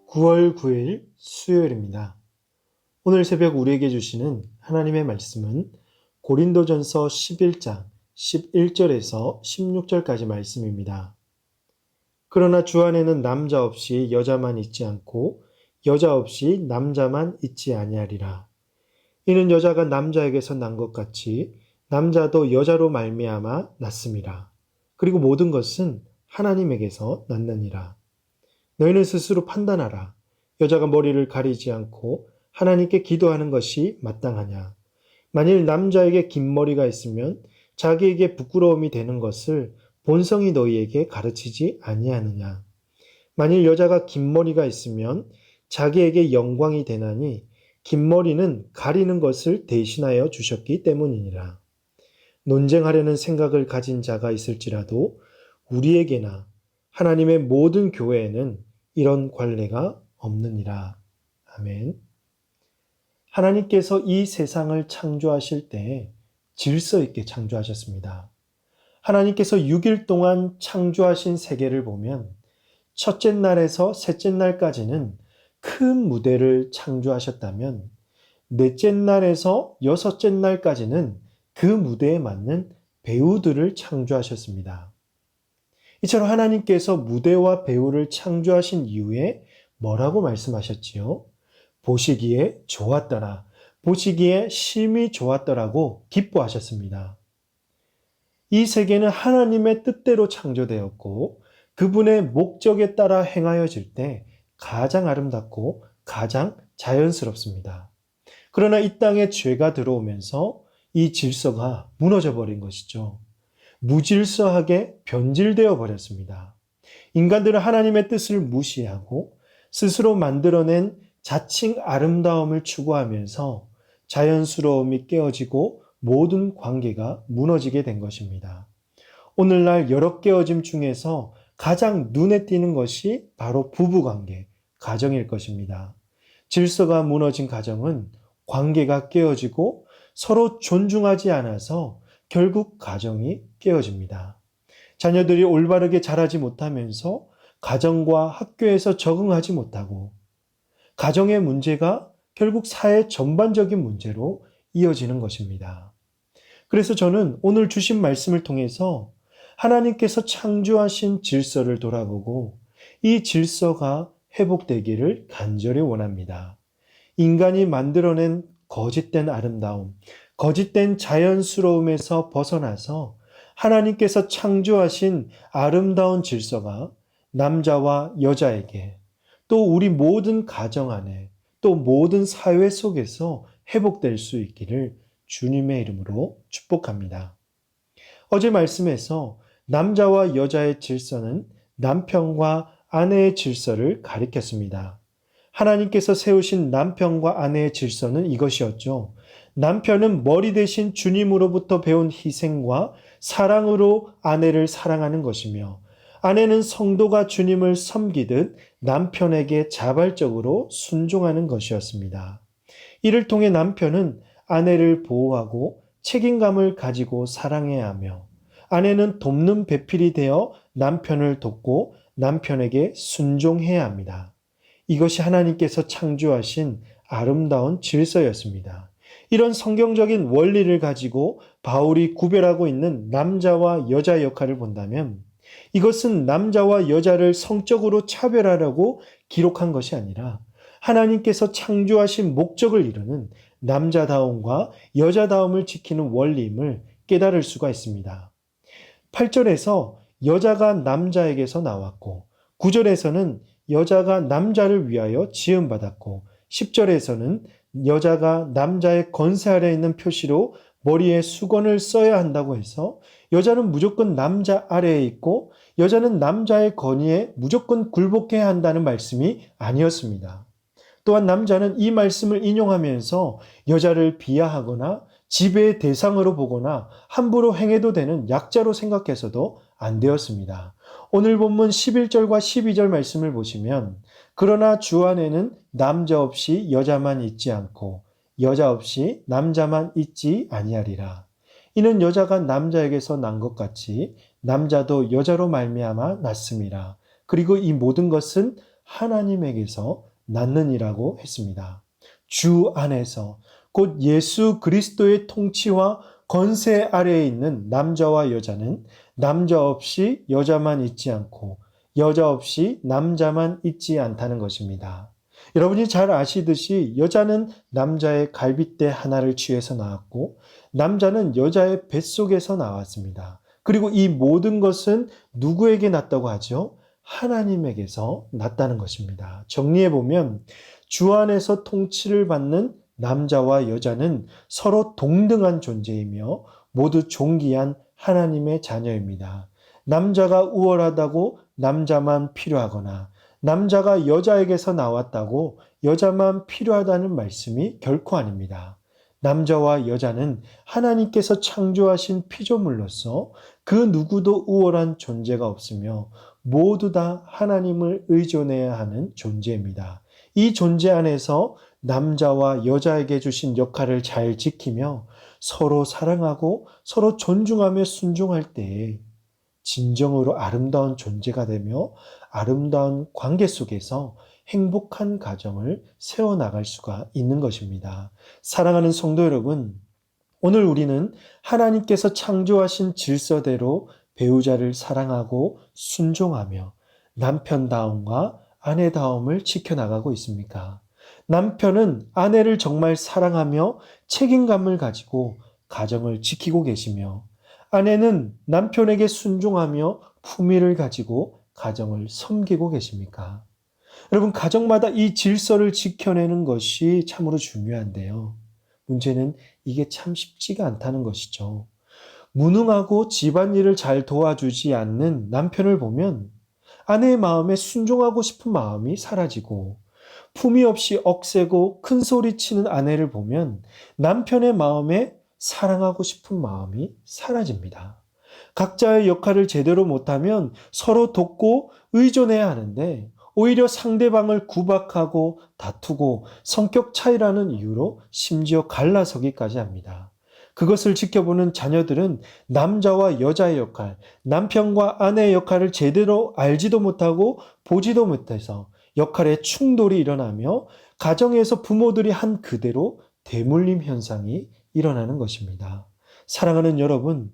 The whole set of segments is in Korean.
9월 9일 수요일입니다. 오늘 새벽 우리에게 주시는 하나님의 말씀은 고린도전서 11장 11절에서 16절까지 말씀입니다. 그러나 주 안에는 남자 없이 여자만 있지 않고 여자 없이 남자만 있지 아니하리라. 이는 여자가 남자에게서 난 것 같이 남자도 여자로 말미암아 났음이라. 그리고 모든 것은 하나님에게서 났느니라. 너희는 스스로 판단하라. 여자가 머리를 가리지 않고 하나님께 기도하는 것이 마땅하냐. 만일 남자에게 긴 머리가 있으면 자기에게 부끄러움이 되는 것을 본성이 너희에게 가르치지 아니하느냐. 만일 여자가 긴 머리가 있으면 자기에게 영광이 되나니 긴 머리는 가리는 것을 대신하여 주셨기 때문이니라. 논쟁하려는 생각을 가진 자가 있을지라도 우리에게나 하나님의 모든 교회에는 이런 관례가 없느니라. 아멘. 하나님께서 이 세상을 창조하실 때 질서 있게 창조하셨습니다. 하나님께서 6일 동안 창조하신 세계를 보면 첫째 날에서 셋째 날까지는 큰 무대를 창조하셨다면 넷째 날에서 여섯째 날까지는 그 무대에 맞는 배우들을 창조하셨습니다. 이처럼 하나님께서 무대와 배우를 창조하신 이후에 뭐라고 말씀하셨지요? 보시기에 좋았더라. 보시기에 심히 좋았더라고 기뻐하셨습니다. 이 세계는 하나님의 뜻대로 창조되었고 그분의 목적에 따라 행하여질 때 가장 아름답고 가장 자연스럽습니다. 그러나 이 땅에 죄가 들어오면서 이 질서가 무너져 버린 것이죠. 무질서하게 변질되어 버렸습니다. 인간들은 하나님의 뜻을 무시하고 스스로 만들어낸 자칭 아름다움을 추구하면서 자연스러움이 깨어지고 모든 관계가 무너지게 된 것입니다. 오늘날 여러 깨어짐 중에서 가장 눈에 띄는 것이 바로 부부관계, 가정일 것입니다. 질서가 무너진 가정은 관계가 깨어지고 서로 존중하지 않아서 결국 가정이 깨어집니다. 자녀들이 올바르게 자라지 못하면서 가정과 학교에서 적응하지 못하고 가정의 문제가 결국 사회 전반적인 문제로 이어지는 것입니다. 그래서 저는 오늘 주신 말씀을 통해서 하나님께서 창조하신 질서를 돌아보고 이 질서가 회복되기를 간절히 원합니다. 인간이 만들어낸 거짓된 아름다움, 거짓된 자연스러움에서 벗어나서 하나님께서 창조하신 아름다운 질서가 남자와 여자에게 또 우리 모든 가정 안에 또 모든 사회 속에서 회복될 수 있기를 주님의 이름으로 축복합니다. 어제 말씀에서 남자와 여자의 질서는 남편과 아내의 질서를 가리켰습니다. 하나님께서 세우신 남편과 아내의 질서는 이것이었죠. 남편은 머리 대신 주님으로부터 배운 희생과 사랑으로 아내를 사랑하는 것이며 아내는 성도가 주님을 섬기듯 남편에게 자발적으로 순종하는 것이었습니다. 이를 통해 남편은 아내를 보호하고 책임감을 가지고 사랑해야 하며 아내는 돕는 배필이 되어 남편을 돕고 남편에게 순종해야 합니다. 이것이 하나님께서 창조하신 아름다운 질서였습니다. 이런 성경적인 원리를 가지고 바울이 구별하고 있는 남자와 여자 역할을 본다면 이것은 남자와 여자를 성적으로 차별하려고 기록한 것이 아니라 하나님께서 창조하신 목적을 이루는 남자다움과 여자다움을 지키는 원리임을 깨달을 수가 있습니다. 8절에서 여자가 남자에게서 나왔고 9절에서는 여자가 남자를 위하여 지음받았고 10절에서는 여자가 남자의 권세 아래 있는 표시로 머리에 수건을 써야 한다고 해서 여자는 무조건 남자 아래에 있고 여자는 남자의 권위에 무조건 굴복해야 한다는 말씀이 아니었습니다. 또한 남자는 이 말씀을 인용하면서 여자를 비하하거나 지배의 대상으로 보거나 함부로 행해도 되는 약자로 생각해서도 안 되었습니다. 오늘 본문 11절과 12절 말씀을 보시면 그러나 주 안에는 남자 없이 여자만 있지 않고 여자 없이 남자만 있지 아니하리라. 이는 여자가 남자에게서 난 것 같이 남자도 여자로 말미암아 났음이라. 그리고 이 모든 것은 하나님에게서 낳느니라고 했습니다. 주 안에서, 곧 예수 그리스도의 통치와 건세 아래에 있는 남자와 여자는 남자 없이 여자만 있지 않고 여자 없이 남자만 있지 않다는 것입니다. 여러분이 잘 아시듯이 여자는 남자의 갈빗대 하나를 취해서 나왔고 남자는 여자의 뱃속에서 나왔습니다. 그리고 이 모든 것은 누구에게 났다고 하죠? 하나님에게서 났다는 것입니다. 정리해보면 주 안에서 통치를 받는 남자와 여자는 서로 동등한 존재이며 모두 존귀한 하나님의 자녀입니다. 남자가 우월하다고 남자만 필요하거나 남자가 여자에게서 나왔다고 여자만 필요하다는 말씀이 결코 아닙니다. 남자와 여자는 하나님께서 창조하신 피조물로서 그 누구도 우월한 존재가 없으며 모두 다 하나님을 의존해야 하는 존재입니다. 이 존재 안에서 남자와 여자에게 주신 역할을 잘 지키며 서로 사랑하고 서로 존중하며 순종할 때에 진정으로 아름다운 존재가 되며 아름다운 관계 속에서 행복한 가정을 세워나갈 수가 있는 것입니다. 사랑하는 성도 여러분, 오늘 우리는 하나님께서 창조하신 질서대로 배우자를 사랑하고 순종하며 남편다움과 아내다움을 지켜나가고 있습니까? 남편은 아내를 정말 사랑하며 책임감을 가지고 가정을 지키고 계시며 아내는 남편에게 순종하며 품위를 가지고 가정을 섬기고 계십니까? 여러분, 가정마다 이 질서를 지켜내는 것이 참으로 중요한데요. 문제는 이게 참 쉽지가 않다는 것이죠. 무능하고 집안일을 잘 도와주지 않는 남편을 보면 아내의 마음에 순종하고 싶은 마음이 사라지고 품위 없이 억세고 큰 소리 치는 아내를 보면 남편의 마음에 사랑하고 싶은 마음이 사라집니다. 각자의 역할을 제대로 못하면 서로 돕고 의존해야 하는데 오히려 상대방을 구박하고 다투고 성격 차이라는 이유로 심지어 갈라서기까지 합니다. 그것을 지켜보는 자녀들은 남자와 여자의 역할, 남편과 아내의 역할을 제대로 알지도 못하고 보지도 못해서 역할의 충돌이 일어나며 가정에서 부모들이 한 그대로 대물림 현상이 일어나는 것입니다. 사랑하는 여러분,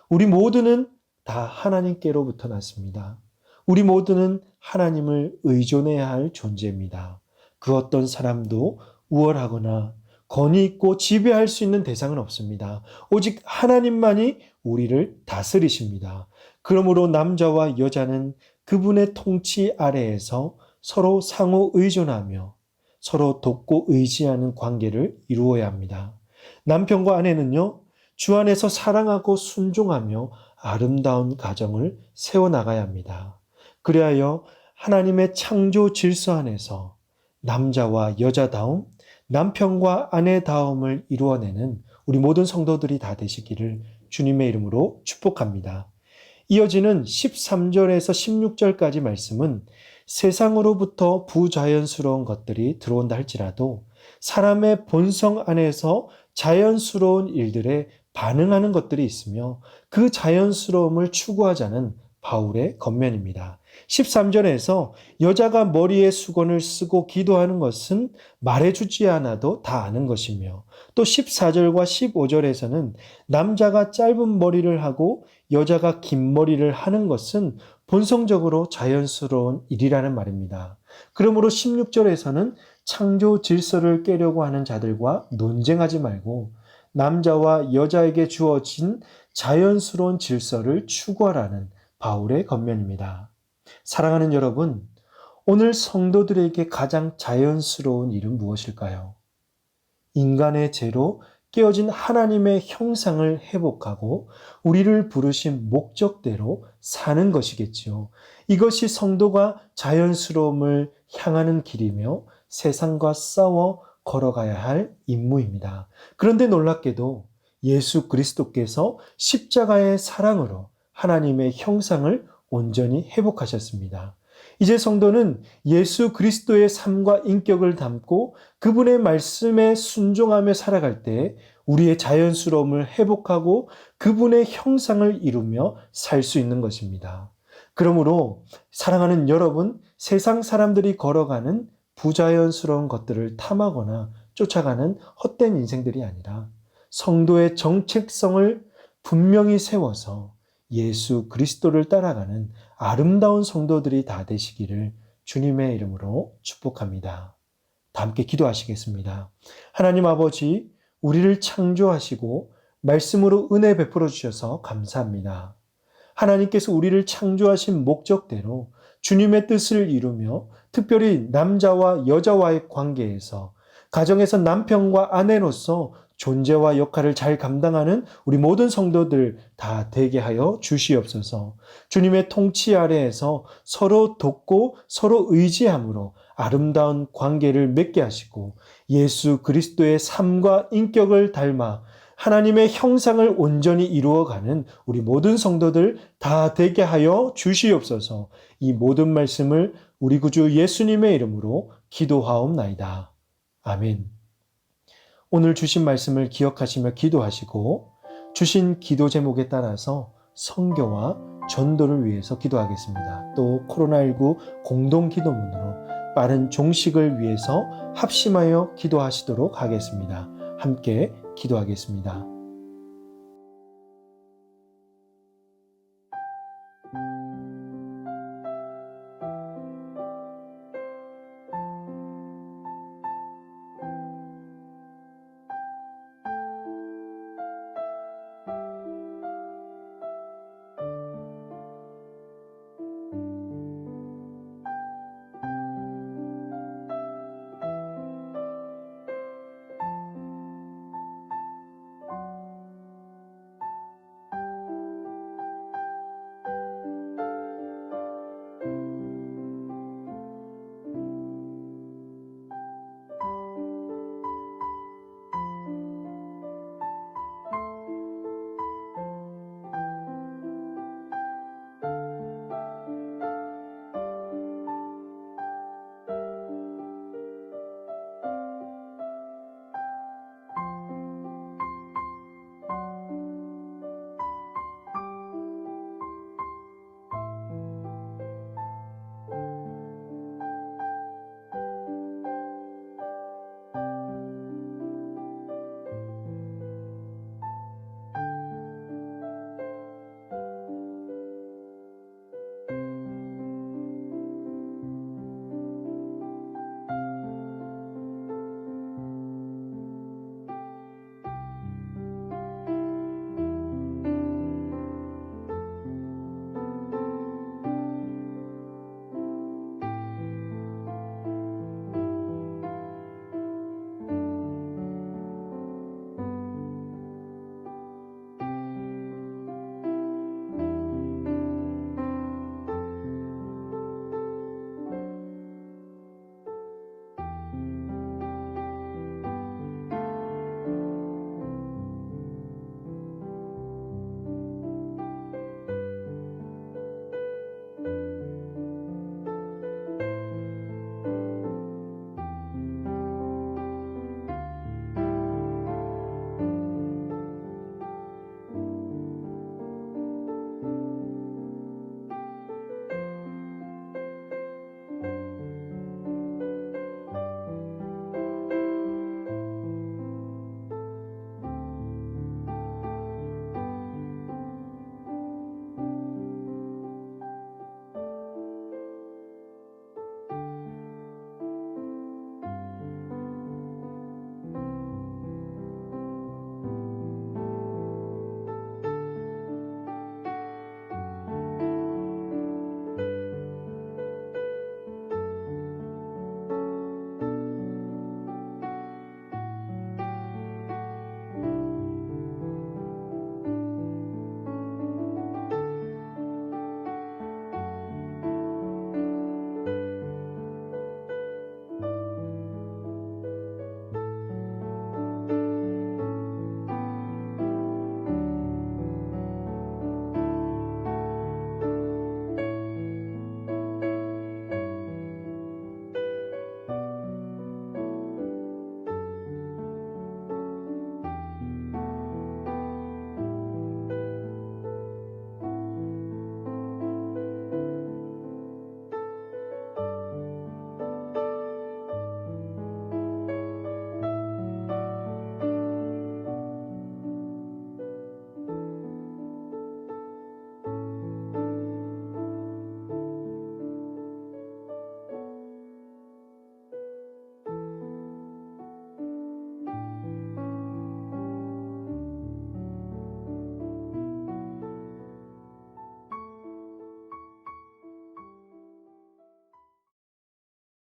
우리 모두는 다 하나님께로부터 났습니다. 우리 모두는 하나님을 의존해야 할 존재입니다. 그 어떤 사람도 우월하거나 권위 있고 지배할 수 있는 대상은 없습니다. 오직 하나님만이 우리를 다스리십니다. 그러므로 남자와 여자는 그분의 통치 아래에서 서로 상호 의존하며 서로 돕고 의지하는 관계를 이루어야 합니다. 남편과 아내는요, 주 안에서 사랑하고 순종하며 아름다운 가정을 세워나가야 합니다. 그리하여 하나님의 창조 질서 안에서 남자와 여자다움, 남편과 아내다움을 이루어내는 우리 모든 성도들이 다 되시기를 주님의 이름으로 축복합니다. 이어지는 13절에서 16절까지 말씀은 세상으로부터 부자연스러운 것들이 들어온다 할지라도 사람의 본성 안에서 자연스러운 일들에 반응하는 것들이 있으며 그 자연스러움을 추구하자는 바울의 권면입니다. 13절에서 여자가 머리에 수건을 쓰고 기도하는 것은 말해주지 않아도 다 아는 것이며 또 14절과 15절에서는 남자가 짧은 머리를 하고 여자가 긴 머리를 하는 것은 본성적으로 자연스러운 일이라는 말입니다. 그러므로 16절에서는 창조 질서를 깨려고 하는 자들과 논쟁하지 말고 남자와 여자에게 주어진 자연스러운 질서를 추구하라는 바울의 권면입니다. 사랑하는 여러분, 오늘 성도들에게 가장 자연스러운 일은 무엇일까요? 인간의 죄로 깨어진 하나님의 형상을 회복하고 우리를 부르신 목적대로 사는 것이겠지요. 이것이 성도가 자연스러움을 향하는 길이며 세상과 싸워 걸어가야 할 임무입니다. 그런데 놀랍게도 예수 그리스도께서 십자가의 사랑으로 하나님의 형상을 온전히 회복하셨습니다. 이제 성도는 예수 그리스도의 삶과 인격을 담고 그분의 말씀에 순종하며 살아갈 때 우리의 자연스러움을 회복하고 그분의 형상을 이루며 살 수 있는 것입니다. 그러므로 사랑하는 여러분, 세상 사람들이 걸어가는 부자연스러운 것들을 탐하거나 쫓아가는 헛된 인생들이 아니라 성도의 정체성을 분명히 세워서 예수 그리스도를 따라가는 아름다운 성도들이 다 되시기를 주님의 이름으로 축복합니다. 다 함께 기도하시겠습니다. 하나님 아버지, 우리를 창조하시고 말씀으로 은혜 베풀어 주셔서 감사합니다. 하나님께서 우리를 창조하신 목적대로 주님의 뜻을 이루며 특별히 남자와 여자와의 관계에서 가정에서 남편과 아내로서 존재와 역할을 잘 감당하는 우리 모든 성도들 다 되게 하여 주시옵소서. 주님의 통치 아래에서 서로 돕고 서로 의지함으로 아름다운 관계를 맺게 하시고 예수 그리스도의 삶과 인격을 닮아 하나님의 형상을 온전히 이루어가는 우리 모든 성도들 다 되게 하여 주시옵소서. 이 모든 말씀을 우리 구주 예수님의 이름으로 기도하옵나이다. 아멘. 오늘 주신 말씀을 기억하시며 기도하시고 주신 기도 제목에 따라서 선교와 전도를 위해서 기도하겠습니다. 또 코로나19 공동 기도문으로 빠른 종식을 위해서 합심하여 기도하시도록 하겠습니다. 함께 기도하겠습니다.